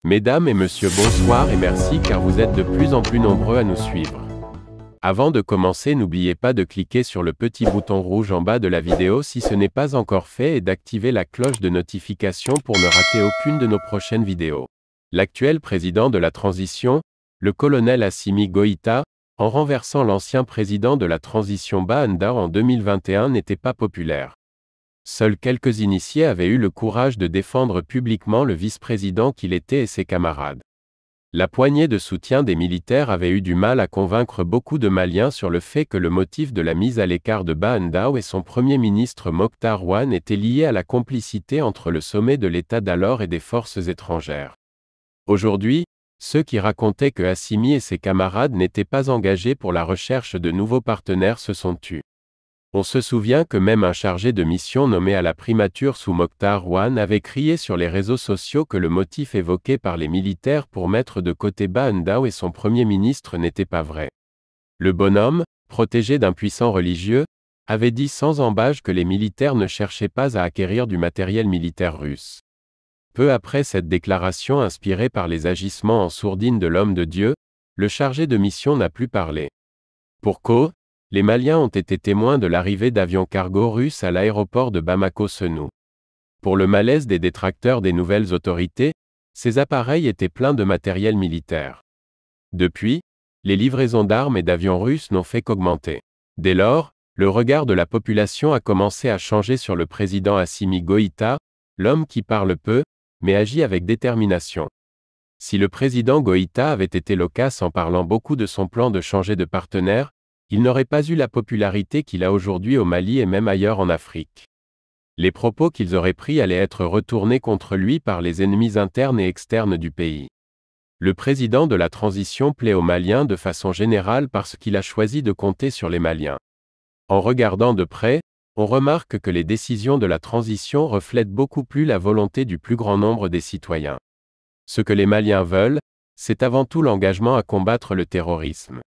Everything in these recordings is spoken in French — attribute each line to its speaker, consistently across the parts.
Speaker 1: Mesdames et messieurs, bonsoir et merci car vous êtes de plus en plus nombreux à nous suivre. Avant de commencer, n'oubliez pas de cliquer sur le petit bouton rouge en bas de la vidéo si ce n'est pas encore fait et d'activer la cloche de notification pour ne rater aucune de nos prochaines vidéos. L'actuel président de la transition, le colonel Assimi Goïta, en renversant l'ancien président de la transition Bah Ndaw en 2021 n'était pas populaire. Seuls quelques initiés avaient eu le courage de défendre publiquement le vice-président qu'il était et ses camarades. La poignée de soutien des militaires avait eu du mal à convaincre beaucoup de Maliens sur le fait que le motif de la mise à l'écart de Bah Ndaw et son premier ministre Mokhtar Ouane était lié à la complicité entre le sommet de l'État d'alors et des forces étrangères. Aujourd'hui, ceux qui racontaient que Assimi et ses camarades n'étaient pas engagés pour la recherche de nouveaux partenaires se sont tus. On se souvient que même un chargé de mission nommé à la primature sous Mokhtar Ouane avait crié sur les réseaux sociaux que le motif évoqué par les militaires pour mettre de côté Bah Ndaw et son premier ministre n'était pas vrai. Le bonhomme, protégé d'un puissant religieux, avait dit sans ambages que les militaires ne cherchaient pas à acquérir du matériel militaire russe. Peu après cette déclaration inspirée par les agissements en sourdine de l'homme de Dieu, le chargé de mission n'a plus parlé. Pour cause, les Maliens ont été témoins de l'arrivée d'avions cargo russes à l'aéroport de Bamako-Senou. Pour le malaise des détracteurs des nouvelles autorités, ces appareils étaient pleins de matériel militaire. Depuis, les livraisons d'armes et d'avions russes n'ont fait qu'augmenter. Dès lors, le regard de la population a commencé à changer sur le président Assimi Goïta, l'homme qui parle peu, mais agit avec détermination. Si le président Goïta avait été loquace en parlant beaucoup de son plan de changer de partenaire, il n'aurait pas eu la popularité qu'il a aujourd'hui au Mali et même ailleurs en Afrique. Les propos qu'ils auraient pris allaient être retournés contre lui par les ennemis internes et externes du pays. Le président de la transition plaît aux Maliens de façon générale parce qu'il a choisi de compter sur les Maliens. En regardant de près, on remarque que les décisions de la transition reflètent beaucoup plus la volonté du plus grand nombre des citoyens. Ce que les Maliens veulent, c'est avant tout l'engagement à combattre le terrorisme.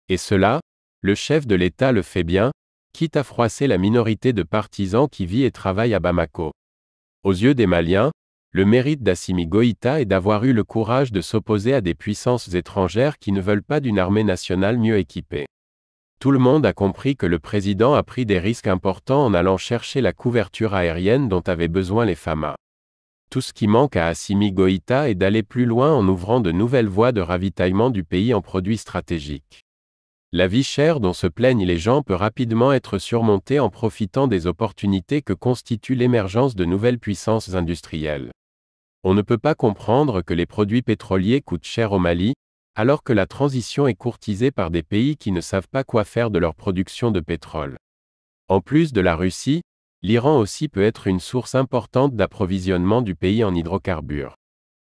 Speaker 1: Et cela, le chef de l'État le fait bien, quitte à froisser la minorité de partisans qui vit et travaille à Bamako. Aux yeux des Maliens, le mérite d'Assimi Goïta est d'avoir eu le courage de s'opposer à des puissances étrangères qui ne veulent pas d'une armée nationale mieux équipée. Tout le monde a compris que le président a pris des risques importants en allant chercher la couverture aérienne dont avaient besoin les FAMA. Tout ce qui manque à Assimi Goïta est d'aller plus loin en ouvrant de nouvelles voies de ravitaillement du pays en produits stratégiques. La vie chère dont se plaignent les gens peut rapidement être surmontée en profitant des opportunités que constitue l'émergence de nouvelles puissances industrielles. On ne peut pas comprendre que les produits pétroliers coûtent cher au Mali, alors que la transition est courtisée par des pays qui ne savent pas quoi faire de leur production de pétrole. En plus de la Russie, l'Iran aussi peut être une source importante d'approvisionnement du pays en hydrocarbures.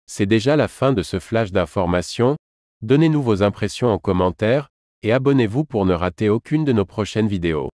Speaker 1: C'est déjà la fin de ce flash d'informations. Donnez-nous vos impressions en commentaire, et abonnez-vous pour ne rater aucune de nos prochaines vidéos.